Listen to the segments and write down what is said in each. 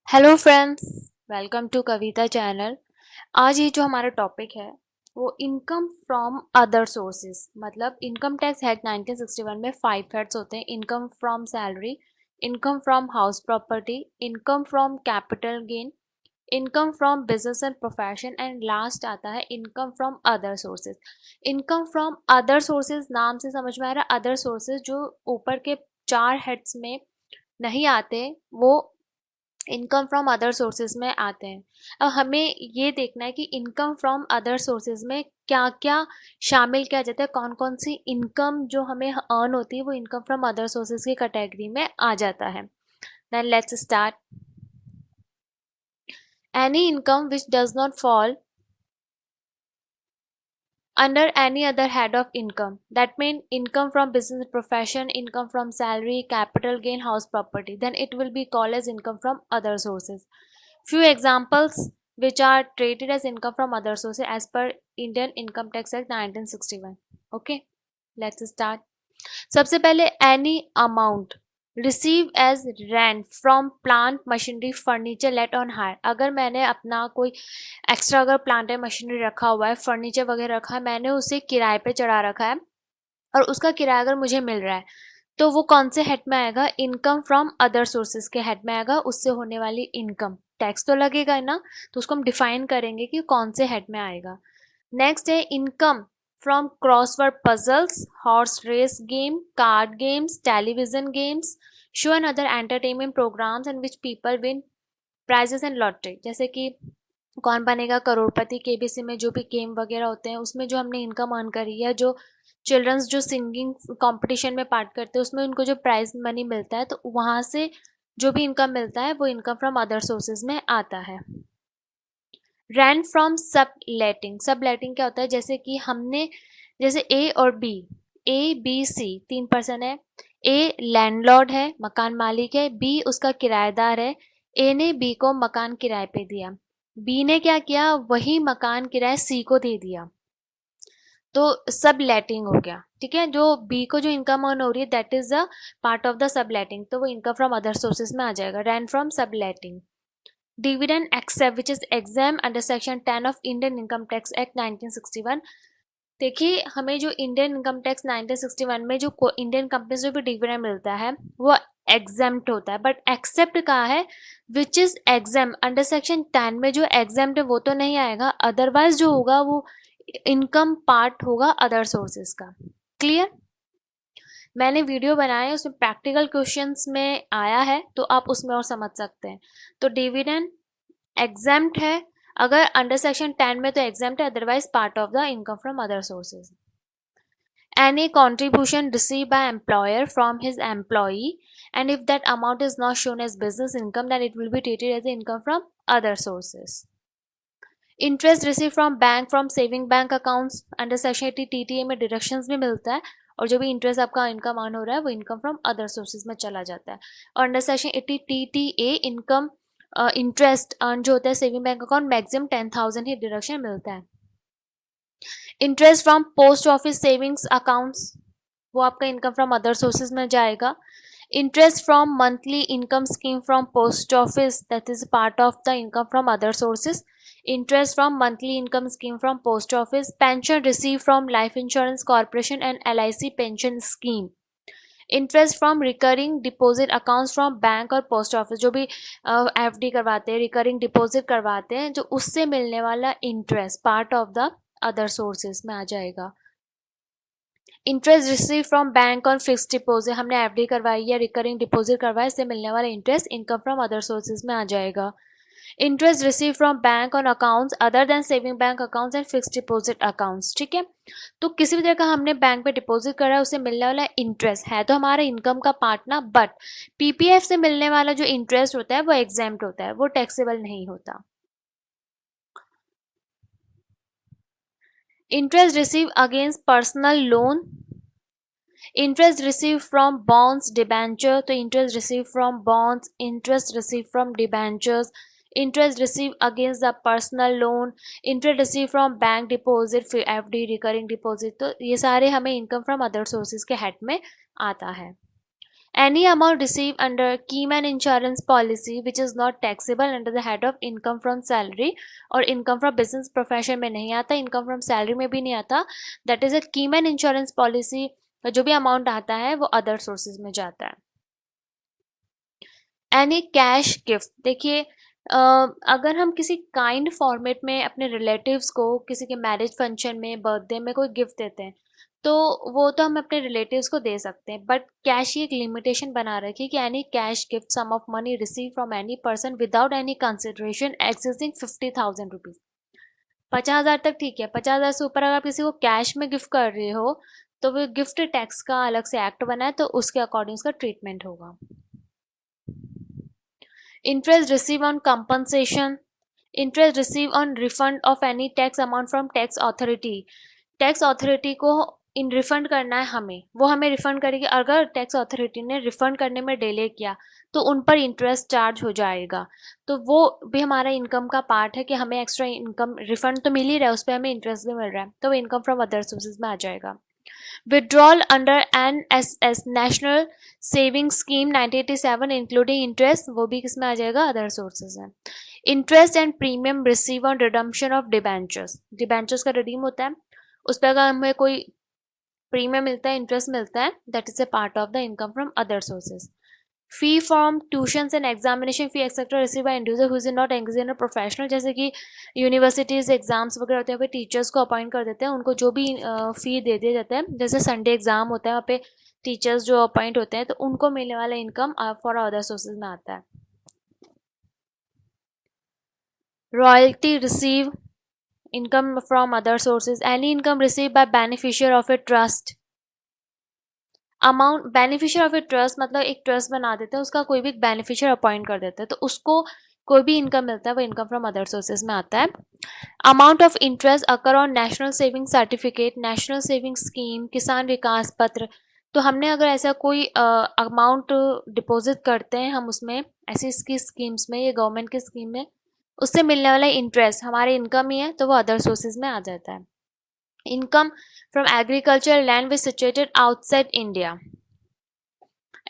Hello friends, welcome to Kavita channel. आज ये जो हमारा टॉपिक है वो इनकम फ्रॉम अदर सोर्सेज, मतलब इनकम टैक्स एक्ट 1961 में 5 हेड्स होते हैं। Income from salary, income from house property, income from capital gain, income from business and profession and last आता है income from other sources. Income from other sources नाम से समझ में आ रहा है, अदर सोर्सेज जो ऊपर के 4 हेड्स में नहीं आते वो इनकम फ्रॉम अदर सोर्सेज में आते हैं। अब हमें ये देखना है कि इनकम फ्रॉम अदर सोर्सेज में क्या क्या शामिल किया जाता है, कौन कौन सी इनकम जो हमें अर्न होती है वो इनकम फ्रॉम अदर सोर्सेज की कैटेगरी में आ जाता है। Then let's start. Any income which does not fall under any other head of income, that means income from business profession, income from salary, capital gain, house property, then it will be called as income from other sources. Few examples which are treated as income from other sources as per Indian Income Tax Act 1961. Okay, let's start. सबसे पहले any amount receive as rent from plant machinery furniture let on hire. अगर मैंने अपना कोई extra अगर plant है machinery रखा हुआ है, फर्नीचर वगैरह रखा है, मैंने उसे किराए पे चढ़ा रखा है और उसका किराया अगर मुझे मिल रहा है तो वो कौन से हेड में आएगा? इनकम फ्रॉम अदर सोर्सेज के हेड में आएगा। उससे होने वाली इनकम टैक्स तो लगेगा ना, तो उसको हम डिफाइन करेंगे कि कौन से हेड में आएगा। नेक्स्ट है income from crossword puzzles, horse race game, card games, television games, show and other entertainment programmes in which people win prizes and lottery. जैसे कि कौन बनेगा करोड़पति, केबीसी में जो भी गेम वगैरह होते हैं उसमें जो हमने इनकम अर्न करी है, जो चिल्ड्रंस जो सिंगिंग कंपटीशन में पार्ट करते हैं उसमें उनको जो प्राइज मनी मिलता है, तो वहाँ से जो भी इनकम मिलता है वो इनकम फ्रॉम अदर सोर्सेज में आता है। रेंट फ्रॉम सब लेटिंग, सब लेटिंग क्या होता है? जैसे कि हमने जैसे ए और B, A B C 3 person है। ए लैंडलॉर्ड है, मकान मालिक है, बी उसका किराएदार है। ए ने बी को मकान किराए पे दिया, बी ने क्या किया, वही मकान किराए सी को दे दिया, तो सब लेटिंग हो गया। ठीक है, जो बी को जो इनकम अर्न हो रही है that is the part of the subletting, तो वो इनकम फ्रॉम अदर सोर्सेज में आ जाएगा। Rent from subletting. Dividend except which is exempt under section 10 of Indian income tax act 1961। देखिए, हमें जो इंडियन इनकम टैक्स 1961 में जो इंडियन कंपनी जो भी डिविडेंड मिलता है वो एग्जेम्प्ट होता है, बट एक्सेप्ट कहा है विच इज एग्जाम अंडर सेक्शन 10 में, जो एग्जेम्प्ट है वो तो नहीं आएगा, अदरवाइज जो होगा वो इनकम पार्ट होगा अदर सोर्सेज का। क्लियर? मैंने वीडियो बनाया है, उसमें प्रैक्टिकल क्वेश्चंस में आया है, तो आप उसमें और समझ सकते हैं। तो डिविडेंड एग्जेम्प्ट है, अगर अंडर सेक्शन 10 में तो एग्जेम्प्ट है, otherwise part of the income from other sources. Any contribution received by employer from his employee, and if that amount is not shown as business income, then it will be treated as income from other sources. Interest receive from bank from saving bank accounts, under section 80 TTA में deductions भी मिलता है, और जो भी interest आपका income earn हो रहा है वो इनकम फ्रॉम अदर सोर्सेज में चला जाता है। और under section 80 TTA income interest earn जो होता है सेविंग बैंक अकाउंट, मैक्सिमम 10,000 ही डिडक्शन मिलता है। Interest from post office savings accounts, वो आपका इनकम फ्रॉम अदर सोर्सेज में जाएगा। Interest from monthly income scheme from post office, that is part of the income from other sources. Interest from monthly income scheme from post office. Pension receive from life insurance corporation and LIC pension scheme. Interest from recurring deposit accounts from bank और post office, जो भी FD करवाते हैं, recurring deposit करवाते हैं, जो उससे मिलने वाला interest part of the other sources में आ जाएगा। इंटरेस्ट रिसीव फ्रॉम बैंक और फिक्स डिपॉजिट, हमने FD करवाई या रिकरिंग डिपॉजिट करवाया, इससे मिलने वाला interest income from other sources में आ जाएगा। Interest receive from bank on accounts other than saving bank accounts and fix deposit accounts. ठीक है, तो किसी भी तरह का हमने बैंक पे डिपॉजिट करा है, उससे मिलने वाला इंटरेस्ट है तो हमारा इनकम का पार्ट ना, बट PPF से मिलने वाला जो इंटरेस्ट होता है वो एग्जेम्प्ट होता है, वो टैक्सेबल नहीं होता। Interest receive against personal loan, interest receive from bonds debenture, तो interest receive from bonds, interest receive from debentures, interest receive against the personal loan, interest receive from bank deposit, फिर FD recurring deposit, तो ये सारे हमें income from other sources के head में आता है। Any amount received under Keyman insurance policy which is not taxable under the head of income from salary और income from business profession में नहीं आता, income from salary में भी नहीं आता, that is a Keyman insurance policy का जो भी amount आता है वो other sources में जाता है. Any cash gift, देखिए अगर हम किसी काइंड फॉर्मेट में अपने रिलेटिव्स को किसी के मैरिज फंक्शन में बर्थडे में कोई गिफ्ट देते हैं तो वो तो हम अपने रिलेटिव्स को दे सकते हैं, बट कैश की एक लिमिटेशन बना रखी है कि any cash gift sum of money receive from any person without any consideration exceeding 50,000 rupees. 50,000 तक ठीक है, 50,000 से ऊपर अगर आप किसी को कैश में गिफ्ट कर रहे हो तो वो गिफ्ट टैक्स का अलग से एक्ट बना है, तो उसके अकॉर्डिंग उसका ट्रीटमेंट होगा. Interest received on compensation. Interest received on refund of any tax amount from tax authority. Tax authority को इन रिफंड करना है हमें, वो हमें रिफंड करेगी. अगर टैक्स अथॉरिटी ने रिफंड करने में डिले किया तो उन पर इंटरेस्ट चार्ज हो जाएगा, तो वो भी हमारा इनकम का पार्ट है कि हमें एक्स्ट्रा इनकम रिफंड तो मिल ही रहा है, उस पर हमें इंटरेस्ट भी मिल रहा है, तो वो इनकम फ्रॉम अदर सोर्सेज में आ जाएगा. Withdrawal under NSS National Saving Scheme 1987 including interest, वो भी किस में आ जाएगा, अदर सोर्सेज है. Interest and premium receive on redemption of debentures, debentures का रिडीम होता है, उस पर अगर हमें कोई प्रीमियम मिलता है, इंटरेस्ट मिलता है, that is a part of the income from other sources. Fee from tuitions and examination fee etcetera receive by individual who is not engage in a professional, जैसे कि यूनिवर्सिटीज एग्जाम्स वगैरह होते हैं, वहाँ पे टीचर्स को अपॉइंट कर देते हैं, उनको जो भी फी दे दिया जाता है, जैसे संडे एग्जाम होता है वहाँ पे टीचर्स जो अपॉइंट होते हैं तो उनको मिलने वाला इनकम फॉर अदर सोर्सेज में आता है. Royalty receive income from other sources. Any income received by beneficiary of a trust. Amount beneficiary of a trust मतलब एक ट्रस्ट बना देते हैं, उसका कोई भी बेनिफिशियर अपॉइंट कर देते हैं तो उसको कोई भी इनकम मिलता है वो इनकम फ्रॉम अदर सोर्सेज में आता है. Amount of interest occur on national saving certificate, national saving scheme, किसान विकास पत्र, तो हमने अगर ऐसा कोई अमाउंट डिपॉजिट करते हैं हम उसमें ऐसी इसकी स्कीम्स में, ये गवर्नमेंट की स्कीम में, उससे मिलने वाला इंटरेस्ट हमारे इनकम ही है तो वो अदर सोर्सेज में आ जाता है. Income from agriculture land which situated outside India.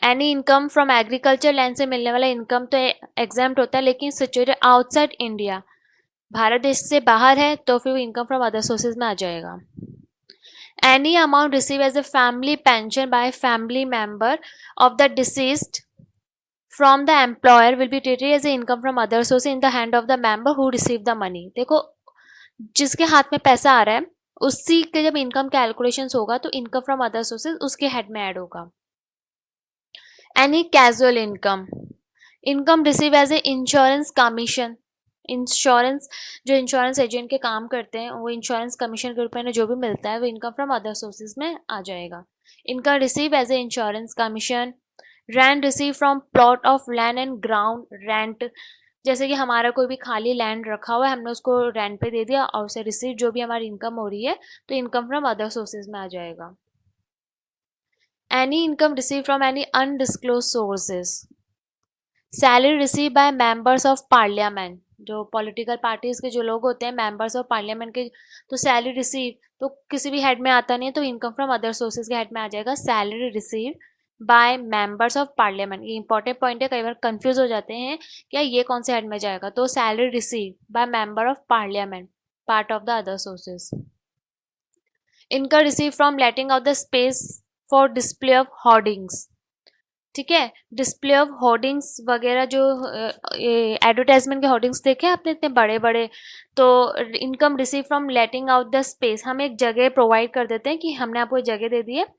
Any income from agriculture land से मिलने वाला इनकम तो एग्जाम्प्ट होता है, लेकिन सिचुएटेड आउटसाइड इंडिया, भारत देश से बाहर है, तो फिर इनकम फ्रॉम अदर सोर्सेज में आ जाएगा. Any amount receive as a family pension by family member of the deceased from the employer will be treated as a income from other source in the hand of the member who received the money. देखो जिसके हाथ में पैसा आ रहा है उसी के जब इनकम कैलकुलेशंस होगा तो इनकम फ्रॉम अदर सोर्सेज उसके हेड में ऐड होगा. Any casual income, income receive as a insurance commission, insurance जो इंश्योरेंस एजेंट के काम करते हैं वो इंश्योरेंस कमीशन के रूप में जो भी मिलता है वो इनकम फ्रॉम अदर सोर्सेज में आ जाएगा. Income receive as a insurance commission. Rent receive from plot of land and ground rent, जैसे कि हमारा कोई भी खाली लैंड रखा हुआ है, हमने उसको रेंट पे दे दिया और उसे रिसीव जो भी हमारी इनकम हो रही है तो इनकम फ्रॉम अदर सोर्सेज में आ जाएगा. Any income receive from any undisclosed sources. Salary receive by members of parliament, जो पॉलिटिकल पार्टीज के जो लोग होते हैं मेंबर्स ऑफ पार्लियामेंट के, तो सैलरी रिसीव तो किसी भी हेड में आता नहीं है तो इनकम फ्रॉम अदर सोर्सेज के हेड में आ जाएगा. Salary receive by members of parliament, ये इंपॉर्टेंट पॉइंट है, कई बार कंफ्यूज हो जाते हैं क्या ये कौन से हेड में जाएगा, तो salary receive by member of parliament part of the other sources. Income receive from letting out the space for display of hoardings, ठीक है, डिस्प्ले ऑफ होर्डिंग्स वगैरह जो एडवर्टाइजमेंट के होर्डिंग्स देखे आपने इतने बड़े बड़े, तो income receive from letting out the space, हम एक जगह प्रोवाइड कर देते हैं कि हमने आपको जगह दे दी है,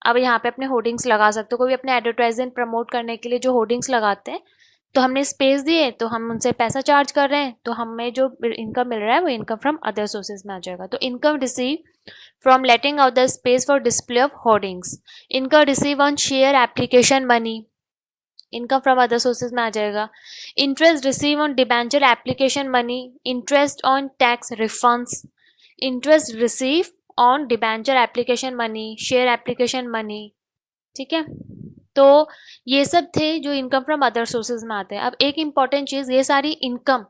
अब यहाँ पे अपने होर्डिंग्स लगा सकते हो. कोई भी अपने एडवर्टाइजमेंट प्रमोट करने के लिए जो होर्डिंग्स लगाते हैं तो हमने स्पेस दिए तो हम उनसे पैसा चार्ज कर रहे हैं, तो हमें जो इनकम मिल रहा है वो इनकम फ्रॉम अदर सोर्सेज में आ जाएगा. तो income receive from letting out the space for display of hoardings. Income receive on share application money, income from other sources में आ जाएगा. Interest receive on debenture application money, interest on tax refunds, interest receive on debenture application money, share application money, ठीक है. तो ये सब थे जो इनकम फ्रॉम अदर सोर्सेज में आते हैं. अब एक इम्पॉर्टेंट चीज़, ये सारी इनकम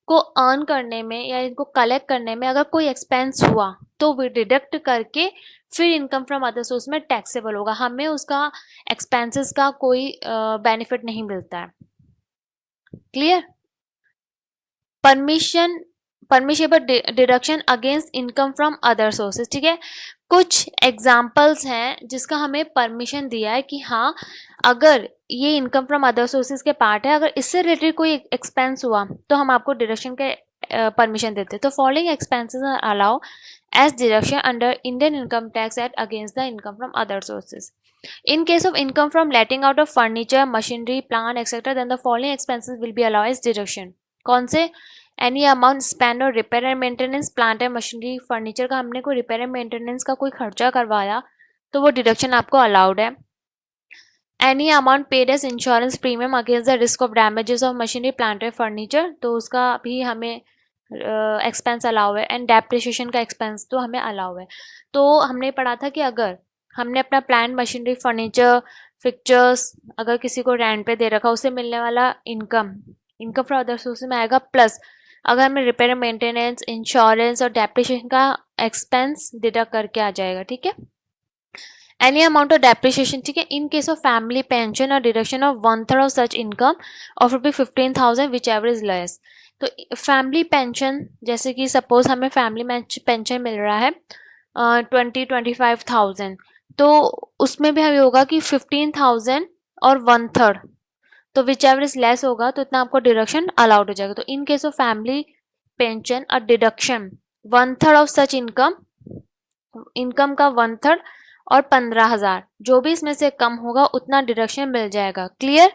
को अर्न करने में या इनको कलेक्ट करने में अगर कोई एक्सपेंस हुआ तो वो डिडक्ट करके फिर इनकम फ्रॉम अदर सोर्स में टैक्सेबल होगा, हमें उसका एक्सपेंसेस का कोई बेनिफिट नहीं मिलता है। Clear? Permission permissible deduction against income from other sources, ठीक है। कुछ एग्जाम्पल्स हैं जिसका हमें परमिशन दिया है कि हाँ, अगर ये इनकम फ्रॉम अदर सोर्सेज के पार्ट है, अगर इससे रिलेटेड कोई एक्सपेंस हुआ तो हम आपको डिडक्शन के परमिशन देते हैं। तो following expenses are allow as deduction under Indian income tax act against the income from other sources. In case of income from letting out of furniture, machinery, plant, etc., then the following expenses will be allowed as deduction. कौन से? Any amount spend और repair and maintenance, plant and machinery, furniture का हमने कोई repair and maintenance का कोई खर्चा करवाया तो वो डिडक्शन आपको अलाउड है। Any amount paid as insurance premium against the risk of damages of machinery, plant and furniture, तो उसका भी हमें एक्सपेंस अलाउ है। एंड डेप्रिसिएशन का एक्सपेंस तो हमें अलाउ है। तो हमने पढ़ा था कि अगर हमने अपना प्लांट, मशीनरी, फर्नीचर, फिक्चर्स अगर किसी को रेंट पे दे रखा, उससे मिलने वाला income income from other source में आएगा, प्लस अगर हमें रिपेयर मेंटेनेंस, इंश्योरेंस और डेप्रिसिएशन का एक्सपेंस डिडक्ट करके आ जाएगा, ठीक है। एनी अमाउंट ऑफ डेप्रिसिएशन, ठीक है, in case of family pension और deduction of 1/3 of such income of ₹15,000 whichever is less. तो फैमिली पेंशन, जैसे कि सपोज हमें फैमिली पेंशन मिल रहा है 25,000, तो उसमें भी हमें होगा कि 15,000 और 1/3, तो विच एवर इज लेस होगा तो इतना आपको डिडक्शन अलाउड हो जाएगा। तो in case of family pension और deduction 1/3 of such income, income का 1/3 और 15,000, जो भी इसमें से कम होगा उतना डिडक्शन मिल जाएगा। क्लियर?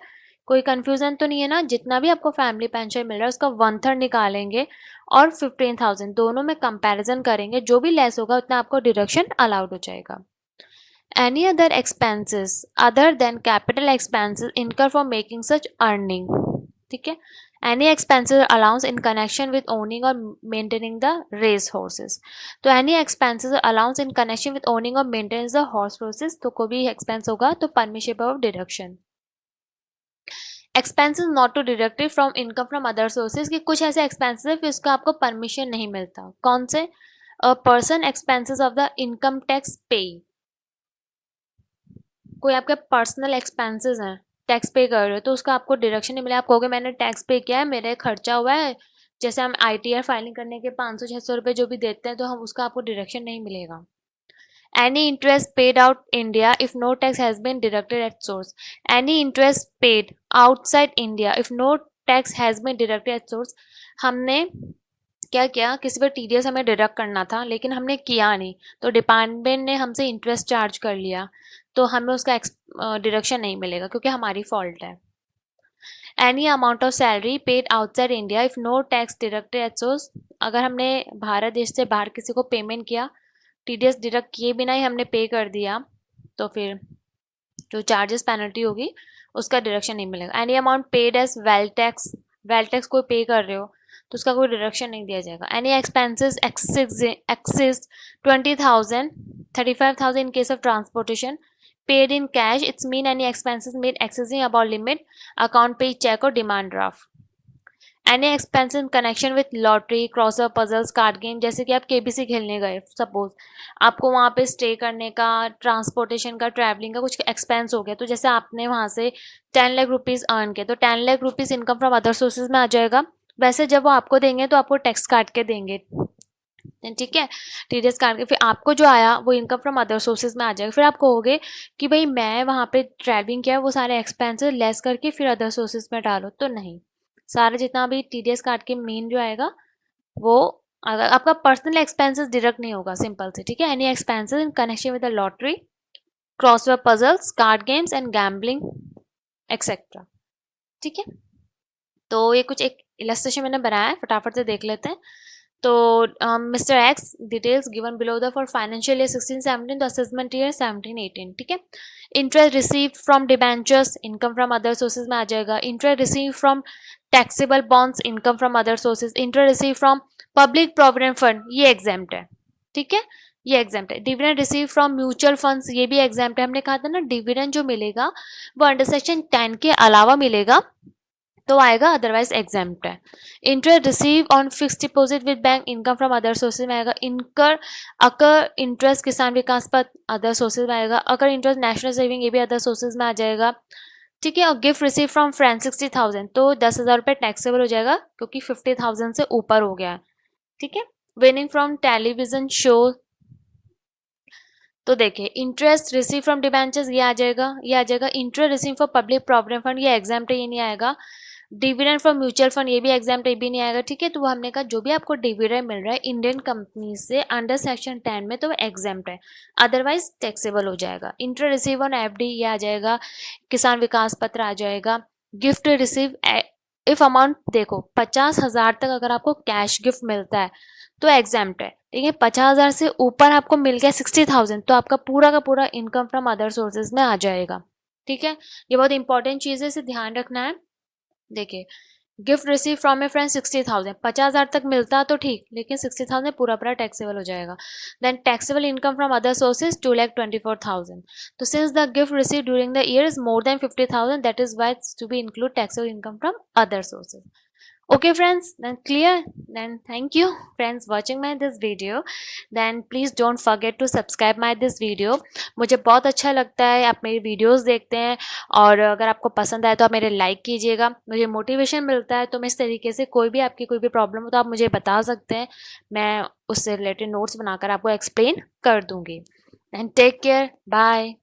कोई कंफ्यूजन तो नहीं है ना? जितना भी आपको फैमिली पेंशन मिल रहा है उसका 1/3 निकालेंगे और 15,000 दोनों में कंपैरिजन करेंगे, जो भी लेस होगा उतना आपको डिडक्शन अलाउड हो जाएगा। Any other expenses other than capital expenses incurred for making such earning, ठीक है। Any expenses allowance in connection with owning or maintaining the race horses, तो any expenses allowance in connection with owning or maintaining the horse horses, तो कोई भी expense होगा तो permissible of deduction। Expenses not to deducted from income from other sources, कि कुछ ऐसे expenses है फिर उसका आपको परमिशन नहीं मिलता। कौन से? Person expenses of the income tax पे, कोई आपके पर्सनल एक्सपेंसेस हैं, टैक्स पे कर रहे हो तो उसका आपको डिडक्शन नहीं मिला। आप कहोगे मैंने टैक्स पे किया है, मेरे खर्चा हुआ है, जैसे हम आईटीआर फाइलिंग करने के 500-600 रुपये जो भी देते हैं तो हम उसका आपको डिडक्शन नहीं मिलेगा। Any interest paid out India if no tax has been deducted at source, any interest paid outside India if no tax has been deducted at source, हमने क्या किया, किसी पर टीडीएस हमें डिडक्ट करना था लेकिन हमने किया नहीं, तो डिपार्टमेंट ने हमसे इंटरेस्ट चार्ज कर लिया, तो हमें उसका डिडक्शन नहीं मिलेगा क्योंकि हमारी फॉल्ट है। Any amount of salary paid outside India if no tax deducted at source, अगर हमने भारत देश से बाहर किसी को पेमेंट किया, टीडीएस डिडक्ट किए बिना ही हमने पे कर दिया, तो फिर जो चार्जेस पेनल्टी होगी उसका डिडक्शन नहीं मिलेगा। Any amount paid as well tax कोई पे कर रहे हो तो उसका कोई डिडक्शन नहीं दिया जाएगा। Any expenses exist 20,000 35,000 in case of transportation paid in cash, it's mean any expenses made accessing about limit, account पे चेक और demand draft. Any expense in connection with lottery, क्रॉसर, puzzles, card game, जैसे कि आप KBC खेलने गए, suppose आपको वहाँ पे स्टे करने का, ट्रांसपोर्टेशन का, ट्रैवलिंग का कुछ एक्सपेंस हो गया, तो जैसे आपने वहाँ से 10 लाख रुपीज़ अर्न किए तो 10 lakh rupees income from other sources में आ जाएगा। वैसे जब वो आपको देंगे तो आपको टैक्स काट के देंगे, ठीक है, टीडीएस काट के, फिर आपको जो आया वो इनकम फ्रॉम अदर सोर्सेज में आ जाएगा। फिर आप कहोगे कि भाई मैं वहाँ पे ट्रैवलिंग किया, वो सारे एक्सपेंसेस लेस करके फिर अदर सोर्सेज में डालो, तो नहीं, सारा जितना भी टीडीएस काट के मेन जो आएगा वो, अगर आपका पर्सनल एक्सपेंसेस डिडक्ट नहीं होगा, सिंपल से, ठीक है। Any expenses in connection with the lottery, crossword puzzles, card games and gambling etcetera, ठीक है। तो ये कुछ एक इलस्ट्रेशन मैंने बनाया है, फटाफट से देख लेते हैं। तो mister x details given below the for financial year 16-17 तो असेसमेंट ईयर 17-18, ठीक है। Interest receive from debentures income from other sources में आ जाएगा। Interest receive from taxable bonds income from other sources. Interest receive from public provident fund ये exempt है, ठीक है, ये एग्जाम्प्ट है। Dividend receive from mutual funds ये भी एग्जाम्प्ट है। हमने कहा था ना डिविडेंड जो मिलेगा वो अंडर सेक्शन 10 के अलावा मिलेगा तो आएगा अदरवाइज एग्जाम्प्ट है। Interest receive on fix deposit with bank income from other sources में आएगा। इनकर अकर इंटरेस्ट किसान विकास पत्र अदर सोर्सेज में आएगा। अगर इंटरेस्ट नेशनल सेविंग ये भी अदर सोर्सेज में आ जाएगा। ठीक है। और गिफ्ट रिसीव फ्रॉम फ्रेंड 60,000 तो 10,000 रुपये टैक्सेबल हो जाएगा क्योंकि 50,000 से ऊपर हो गया है। ठीक है। विनिंग फ्रॉम टेलीविजन शो तो देखिए इंटरेस्ट रिसीव फ्रॉम डिबेंचर्स ये आ जाएगा, ये आ जाएगा। Interest receive for public provident fund ये एग्जाम्प्ट है, ये नहीं आएगा। डिविडेंड फ्रॉम म्यूचुअल फंड ये भी एग्जाम्प्ट, ये भी नहीं आएगा। ठीक है। तो वो हमने कहा जो भी आपको डिविडेंड मिल रहा है इंडियन कंपनी से अंडर सेक्शन 10 में तो वो एग्जाम्प्ट है, अदरवाइज टैक्सेबल हो जाएगा। इंटरेस्ट रिसीव ऑन एफडी ये आ जाएगा। किसान विकास पत्र आ जाएगा। गिफ्ट रिसीव इफ अमाउंट देखो 50,000 तक अगर आपको कैश गिफ्ट मिलता है तो एग्जाम्प्ट है। ठीक है। 50,000 से ऊपर आपको मिल गया 60,000 तो आपका पूरा का पूरा इनकम फ्रॉम अदर सोर्सेज में आ जाएगा। ठीक है। ये बहुत इंपॉर्टेंट चीज़ है, इसे ध्यान रखना है। देखिए gift receive from A friend 60,000 50,000 तक मिलता तो ठीक, लेकिन 60,000 पूरा पूरा टैक्सेबल हो जाएगा। Then taxable income from other sources 2,24,000 तो since the gift receive during the year is more than 50,000 that is why to be include taxable income from other sources. Okay friends, then clear. Then thank you friends watching my this video. Then please don't forget to subscribe my this video. मुझे बहुत अच्छा लगता है आप मेरी videos देखते हैं, और अगर आपको पसंद आए तो आप मेरे लाइक कीजिएगा, मुझे मोटिवेशन मिलता है। तो मैं इस तरीके से कोई भी आपकी कोई भी प्रॉब्लम हो तो आप मुझे बता सकते हैं, मैं उससे रिलेटेड नोट्स बनाकर आपको एक्सप्लेन कर दूंगी। And take care, bye.